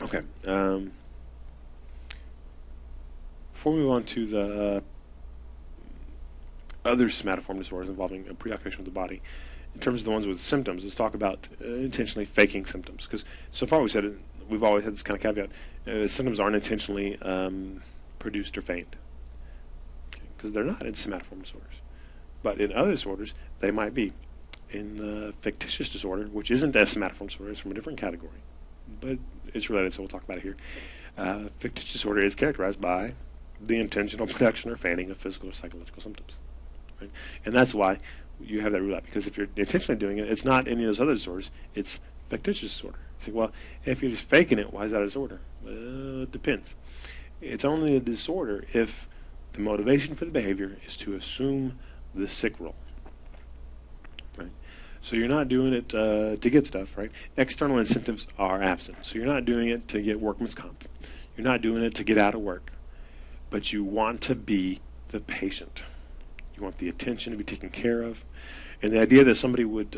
Okay. Before we move on to the other somatoform disorders involving a preoccupation with the body, in terms of the ones with symptoms, let's talk about intentionally faking symptoms. Because so far we've always had this kind of caveat: symptoms aren't intentionally produced or feigned, because they're not in somatoform disorders. But in other disorders, they might be. In the fictitious disorder, which isn't a somatoform disorder, it's from a different category, but it's related, so we'll talk about it here. Fictitious disorder is characterized by the intentional production or feigning of physical or psychological symptoms. Right? And that's why you have that rule out, because if you're intentionally doing it, it's not any of those other disorders, it's fictitious disorder. You say, well, if you're just faking it, why is that a disorder? Well, it depends. It's only a disorder if the motivation for the behavior is to assume the sick role. Right? So you're not doing it to get stuff, right? External incentives are absent. So you're not doing it to get workman's comp. You're not doing it to get out of work. But you want to be the patient. You want the attention to be taken care of. And the idea that somebody would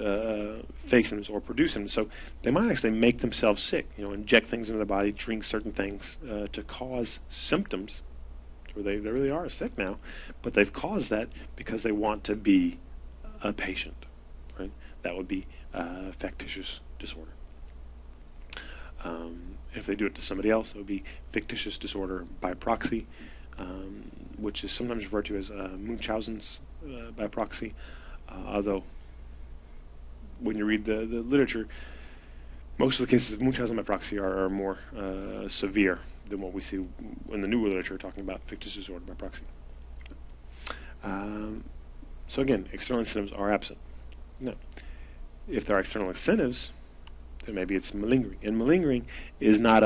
fake symptoms or produce them, so they might actually make themselves sick, inject things into their body, drink certain things to cause symptoms where they really are sick now, but they've caused that because they want to be a patient. Right? That would be factitious disorder. If they do it to somebody else, it would be fictitious disorder by proxy, which is sometimes referred to as Munchausen's by proxy, although when you read the literature, most of the cases of Munchausen by proxy are more severe than what we see in the newer literature talking about fictitious disorder by proxy. So again, external incentives are absent. Now, if there are external incentives, then maybe it's malingering. And malingering is not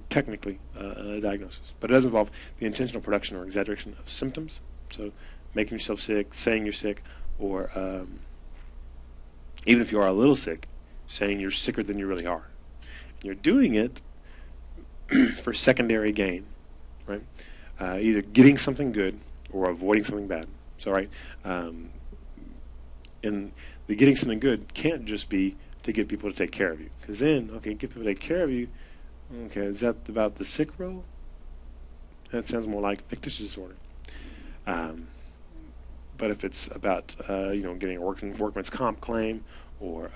technically a diagnosis, but it does involve the intentional production or exaggeration of symptoms. So making yourself sick, saying you're sick, or even if you are a little sick, saying you're sicker than you really are. And you're doing it for secondary gain, right? Either getting something good or avoiding something bad. So, right, and the getting something good can't just be to get people to take care of you. Because then, okay, get people to take care of you, okay, is that about the sick role? That sounds more like fictitious disorder. But if it's about, getting a workman's comp claim, or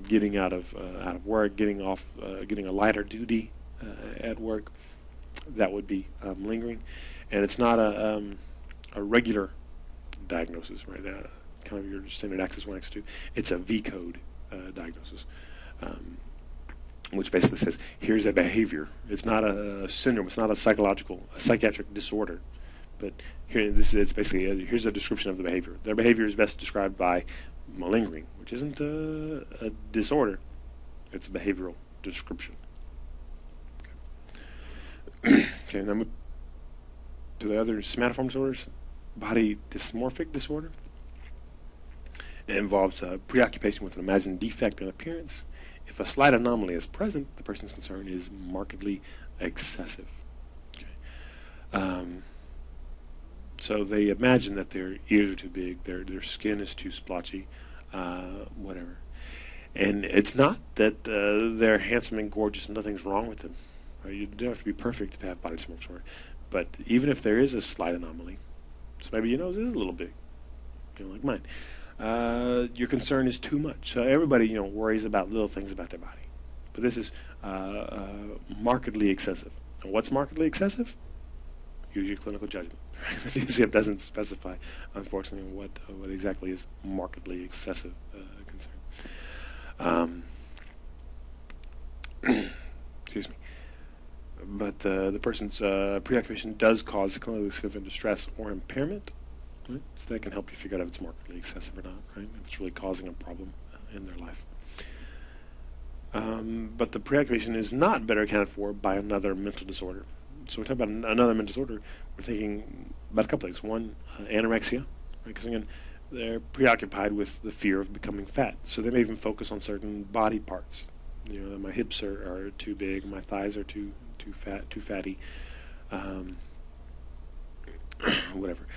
getting out of work, getting a lighter duty at work, that would be malingering. And it's not a regular diagnosis, right? Kind of your standard Axis 1, Axis 2. It's a V-code diagnosis, which basically says, here's a behavior. It's not a syndrome. It's not a psychiatric disorder. But it's basically here's a description of the behavior. Their behavior is best described by malingering, which isn't a disorder. It's a behavioral description. Okay, now move to the other somatoform disorders. Body dysmorphic disorder. It involves preoccupation with an imagined defect in appearance. If a slight anomaly is present, the person's concern is markedly excessive. Okay. So they imagine that their ears are too big, their skin is too splotchy, whatever. And it's not that they're handsome and gorgeous and nothing's wrong with them. Right? You don't have to be perfect to have body dysmorphia disorder. But even if there is a slight anomaly, so maybe your nose is a little big, like mine, your concern is too much. So everybody, worries about little things about their body. But this is markedly excessive. And what's markedly excessive? Use your clinical judgment. The DSM doesn't specify, unfortunately, what exactly is markedly excessive concern. Excuse me. But the person's preoccupation does cause clinically significant distress or impairment. right? So that can help you figure out if it's markedly excessive or not, right? If it's really causing a problem in their life. But the preoccupation is not better accounted for by another mental disorder. So we talk about another mental disorder, we're thinking about a couple things. One, anorexia, right? Because again, they're preoccupied with the fear of becoming fat. So they may even focus on certain body parts. You know, my hips are too big, my thighs are too fatty, whatever.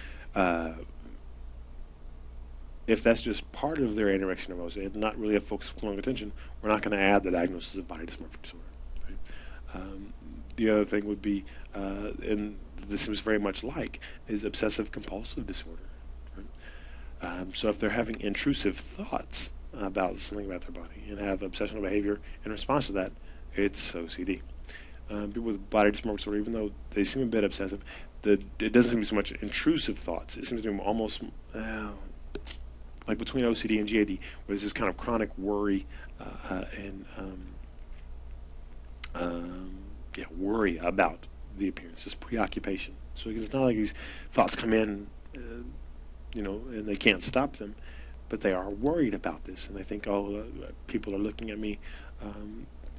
If that's just part of their anorexia nervosa and not really a focus of long attention, we're not going to add the diagnosis of body dysmorphic disorder. Right? The other thing would be, and this is very much like, is obsessive compulsive disorder. Right? So if they're having intrusive thoughts about something about their body and have obsessional behavior in response to that, it's OCD. People with body dysmorphic disorder, even though they seem a bit obsessive, it doesn't seem so much intrusive thoughts. It seems to be almost like between OCD and GAD, where there's this kind of chronic worry and worry about the appearance, this preoccupation. So it's not like these thoughts come in, and they can't stop them, but they are worried about this, and they think, people are looking at me.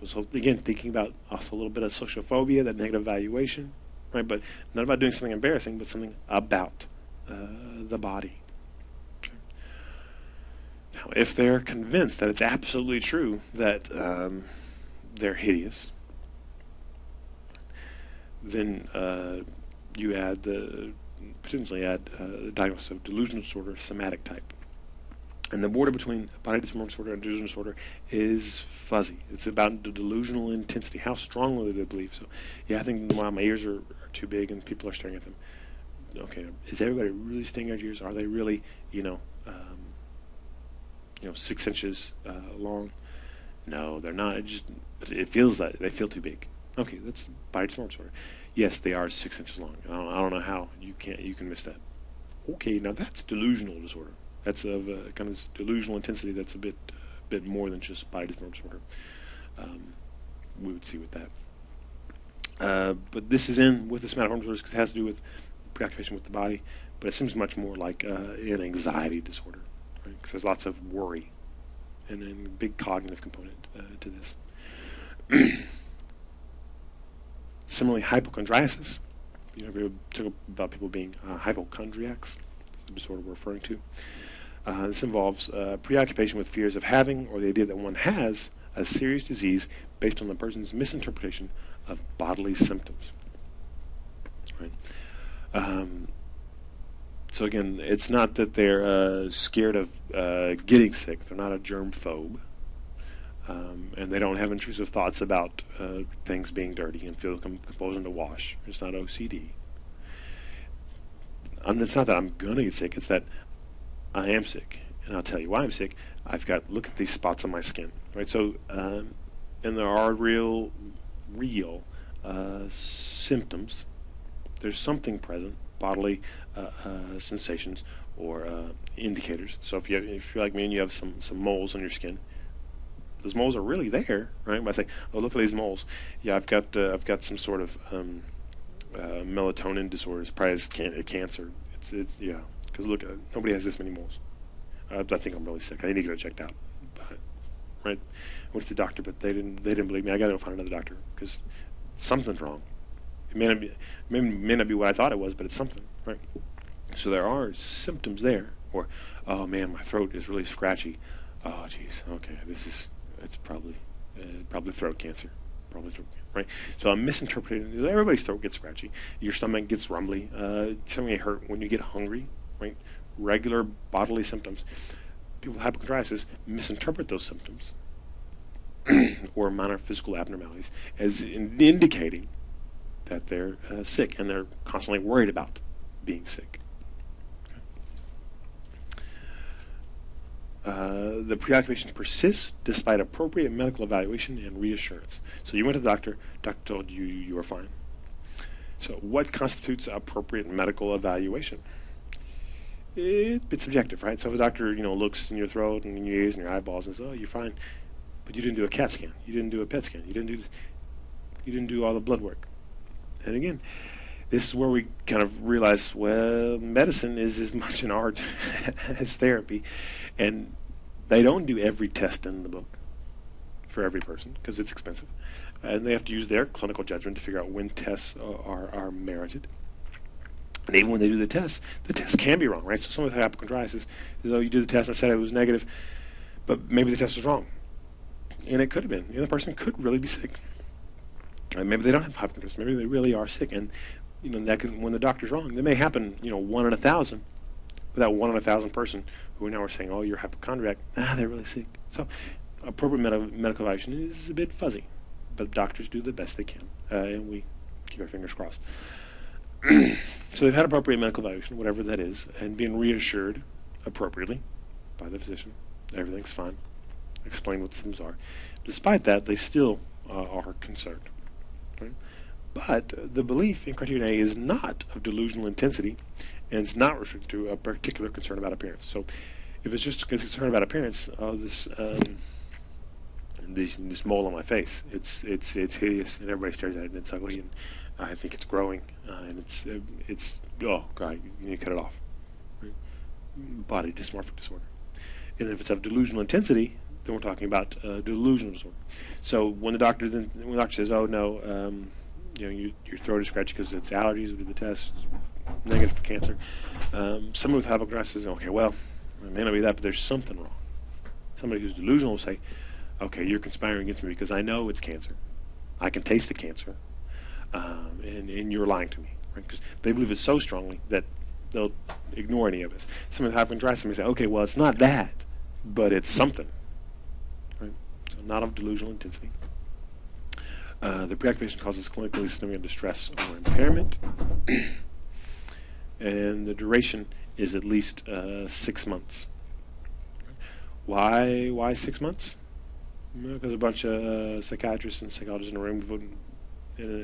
So again, thinking about also a little bit of social phobia, that negative evaluation, right? But not about doing something embarrassing, but something about the body. Okay. Now, if they're convinced that it's absolutely true that they're hideous, then you potentially add the diagnosis of delusional disorder, somatic type. And the border between body dysmorphic disorder and delusional disorder is fuzzy. It's about the delusional intensity, how strongly they believe. So, I think my ears are too big and people are staring at them. Okay, is everybody really staring at your ears? Are they really, 6 inches long? No, they're not. But it feels like they feel too big. Okay, that's body dysmorphic disorder. Yes, they are 6 inches long. I don't know how you can miss that. Okay, now that's delusional disorder. That's of a kind of delusional intensity that's a bit more than just body dysmorphic disorder. We would see with that. But this is with the somatoform disorders because it has to do with preoccupation with the body, but it seems much more like an anxiety disorder, right? Because there's lots of worry and a big cognitive component to this. Similarly, hypochondriasis. We talk about people being hypochondriacs, the disorder we're referring to. This involves preoccupation with fears of having or the idea that one has a serious disease based on the person's misinterpretation of bodily symptoms. Right? So again, it's not that they're scared of getting sick. They're not a germ phobe. And they don't have intrusive thoughts about things being dirty and feel compulsion to wash. It's not OCD. It's not that I'm going to get sick. It's that I am sick. And I'll tell you why I'm sick. Look at these spots on my skin. Right? So, and there are real symptoms. There's something present, bodily sensations or indicators. So if you're like me and you have some moles on your skin, those moles are really there, right? By saying, "Oh, look at these moles." Yeah, I've got some sort of melatonin disorder. It's probably cancer. It's because look, nobody has this many moles. I think I'm really sick. I need to get it checked out. Right? I went to the doctor, but they didn't believe me. I got to go find another doctor because something's wrong. It may not be what I thought it was, but it's something, right? So there are symptoms there. Or, oh man, my throat is really scratchy. Oh, geez. Okay, it's probably throat cancer. Probably throat cancer, right? So I'm misinterpreting. Everybody's throat gets scratchy. Your stomach gets rumbly. Your stomach may hurt when you get hungry, right? Regular bodily symptoms. People with hypochondriasis misinterpret those symptoms or minor physical abnormalities as indicating that they're sick, and they're constantly worried about being sick. The preoccupation persists despite appropriate medical evaluation and reassurance. So you went to the doctor told you you were fine. So what constitutes appropriate medical evaluation? It's subjective, right? So if the doctor, looks in your throat and in your ears and your eyeballs and says, "Oh, you're fine," but you didn't do a CAT scan, you didn't do a PET scan, you didn't do all the blood work. And again, this is where we kind of realize, well, medicine is as much an art as therapy, and they don't do every test in the book for every person because it's expensive, and they have to use their clinical judgment to figure out when tests are merited. And even when they do the test can be wrong, right? So someone with hypochondriasis, you do the test and said it was negative, but maybe the test was wrong, and it could have been. The other person could really be sick. Maybe they don't have hypochondriasis. Maybe they really are sick, and that can, when the doctor's wrong, that may happen. 1 in 1,000. But that 1 in 1,000 person who now are saying, "Oh, you're hypochondriac," they're really sick. So, appropriate medical evaluation is a bit fuzzy, but doctors do the best they can, and we keep our fingers crossed. So they've had appropriate medical evaluation, whatever that is, and being reassured appropriately by the physician, everything's fine. Explain what the symptoms are. Despite that, they still are concerned. Right? But the belief in criterion A is not of delusional intensity, and it's not restricted to a particular concern about appearance. So if it's just a concern about appearance, this mole on my face, it's hideous, and everybody stares at it, and it's ugly, and I think it's growing, and it's oh god, you need to cut it off. Right? Body dysmorphic disorder. And if it's of delusional intensity, then we're talking about delusional disorder. So when the doctor says, "Oh no, your throat is scratchy because it's allergies," we did the test, it's negative for cancer. Someone with hypochondriasis says, "Okay, well, it may not be that, but there's something wrong." Somebody who's delusional will say, "Okay, you're conspiring against me because I know it's cancer. I can taste the cancer, and you're lying to me." Right? Because they believe it so strongly that they'll ignore any of us. Someone with hypochondriasis may say, "Okay, well, it's not that, but it's something." Right? So not of delusional intensity. The preoccupation causes clinically significant distress or impairment, and the duration is at least 6 months. Why 6 months? Because a bunch of psychiatrists and psychologists in a room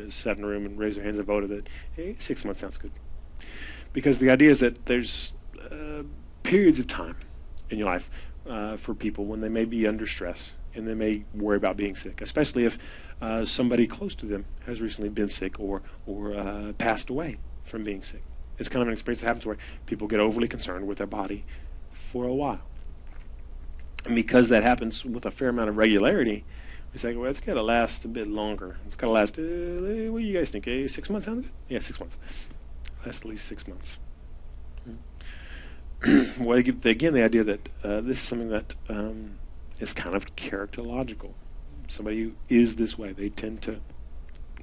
sat in a room and raised their hands and voted that, hey, 6 months sounds good. Because the idea is that there's periods of time in your life for people when they may be under stress and they may worry about being sick, especially if somebody close to them has recently been sick or passed away from being sick. It's kind of an experience that happens where people get overly concerned with their body for a while. And because that happens with a fair amount of regularity, we say, well, it's got to last a bit longer. It's got to last, what do you guys think? 6 months sound good? Yeah, 6 months. Last at least 6 months. Well, again, the idea that this is something that is kind of characterological. Somebody who is this way, they tend to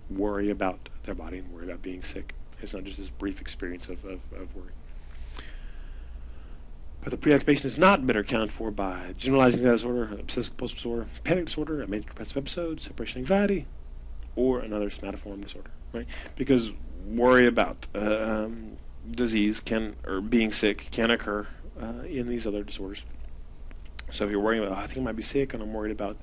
worry about their body and worry about being sick. It's not just this brief experience of worry. But the preoccupation is not better accounted for by generalizing anxiety disorder, obsessive compulsive disorder, panic disorder, a major depressive episode, separation anxiety, or another somatoform disorder, right? Because worry about disease or being sick can occur in these other disorders. So if you're worrying about, I think I might be sick, and I'm worried about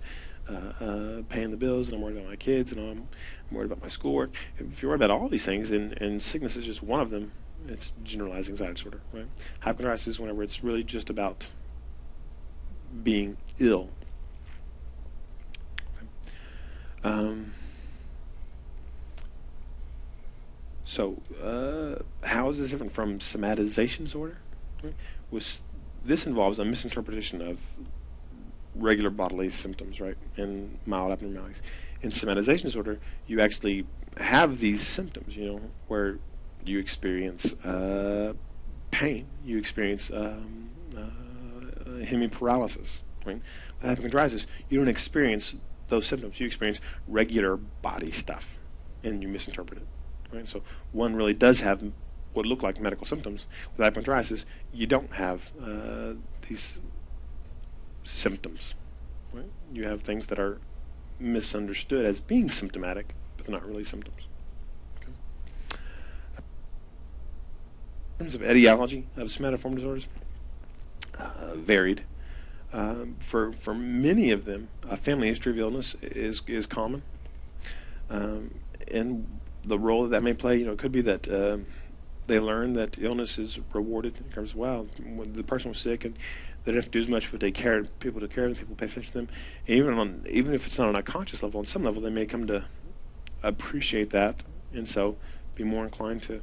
paying the bills, and I'm worried about my kids, and I'm worried about my schoolwork. If you're worried about all these things, and sickness is just one of them, it's generalized anxiety disorder, right? Hypochondriasis is whenever it's really just about being ill. Okay. How is this different from somatization disorder? Right? This involves a misinterpretation of regular bodily symptoms, right, and mild abnormalities. In somatization disorder, you actually have these symptoms, where you experience pain, you experience hemiparalysis, right? With hypochondriasis, you don't experience those symptoms. You experience regular body stuff, and you misinterpret it, right? So one really does have what look like medical symptoms. With hypochondriasis, you don't have these symptoms, right? You have things that are misunderstood as being symptomatic, but they're not really symptoms. Okay. In terms of etiology of somatoform disorders, varied. For many of them, a family history of illness is common, and the role that may play, it could be that they learn that illness is rewarded in terms of, wow, when the person was sick and they didn't have to do as much, but they cared. People took care of them. People paid attention to them. And even if it's not on a conscious level, on some level, they may come to appreciate that, and so be more inclined to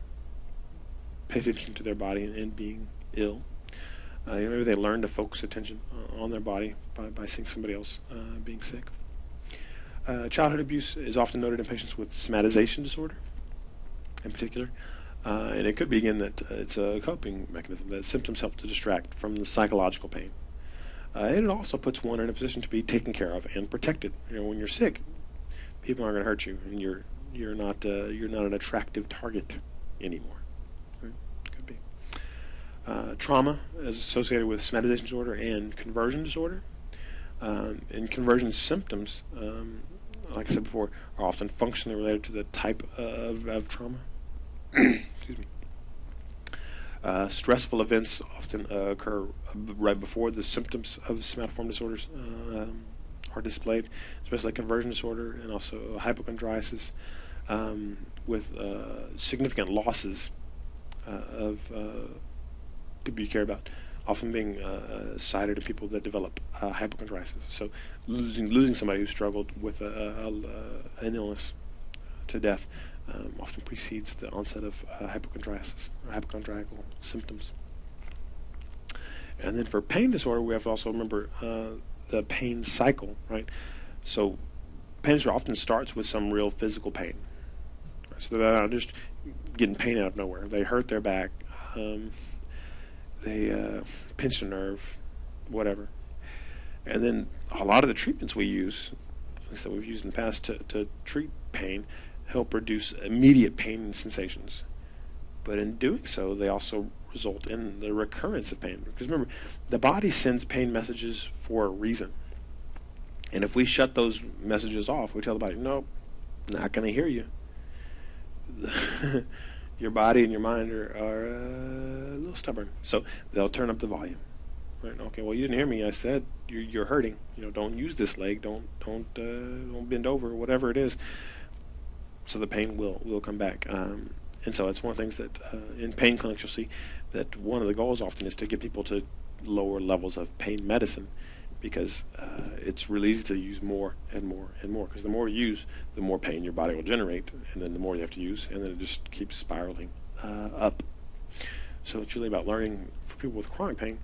pay attention to their body and being ill. Maybe they learn to focus attention on their body by seeing somebody else being sick. Childhood abuse is often noted in patients with somatization disorder in particular. And it could be, again, that it's a coping mechanism, that symptoms help to distract from the psychological pain. And it also puts one in a position to be taken care of and protected. When you're sick, people aren't going to hurt you, and you're not an attractive target anymore. Right? Could be. Trauma is associated with somatization disorder and conversion disorder. And conversion symptoms, like I said before, are often functionally related to the type of trauma. Excuse me. Stressful events often occur right before the symptoms of somatoform disorders are displayed, especially conversion disorder and also hypochondriasis, with significant losses of people you care about, often being cited in people that develop hypochondriasis. So losing somebody who struggled with an illness to death often precedes the onset of hypochondriasis or hypochondriacal symptoms. And then for pain disorder, we have to also remember the pain cycle, right? So pain disorder often starts with some real physical pain. Right? So they're not just getting pain out of nowhere. They hurt their back, they pinch a nerve, whatever. And then a lot of the treatments we use, at least that we've used in the past to treat pain, help reduce immediate pain sensations. But in doing so, they also result in the recurrence of pain. Because remember, the body sends pain messages for a reason. And if we shut those messages off, we tell the body, nope, not going to hear you. Your body and your mind are a little stubborn. So they'll turn up the volume. Right? Okay, well, you didn't hear me. I said you're hurting. Don't use this leg. Don't bend over, whatever it is. So the pain will come back. And so it's one of the things that in pain clinics you'll see that one of the goals often is to get people to lower levels of pain medicine, because it's really easy to use more and more and more, because the more you use, the more pain your body will generate, and then the more you have to use, and then it just keeps spiraling up. So it's really about learning, for people with chronic pain,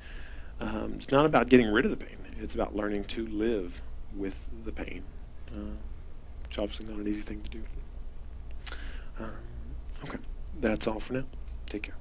it's not about getting rid of the pain, it's about learning to live with the pain, which is obviously not an easy thing to do. Okay, that's all for now. Take care.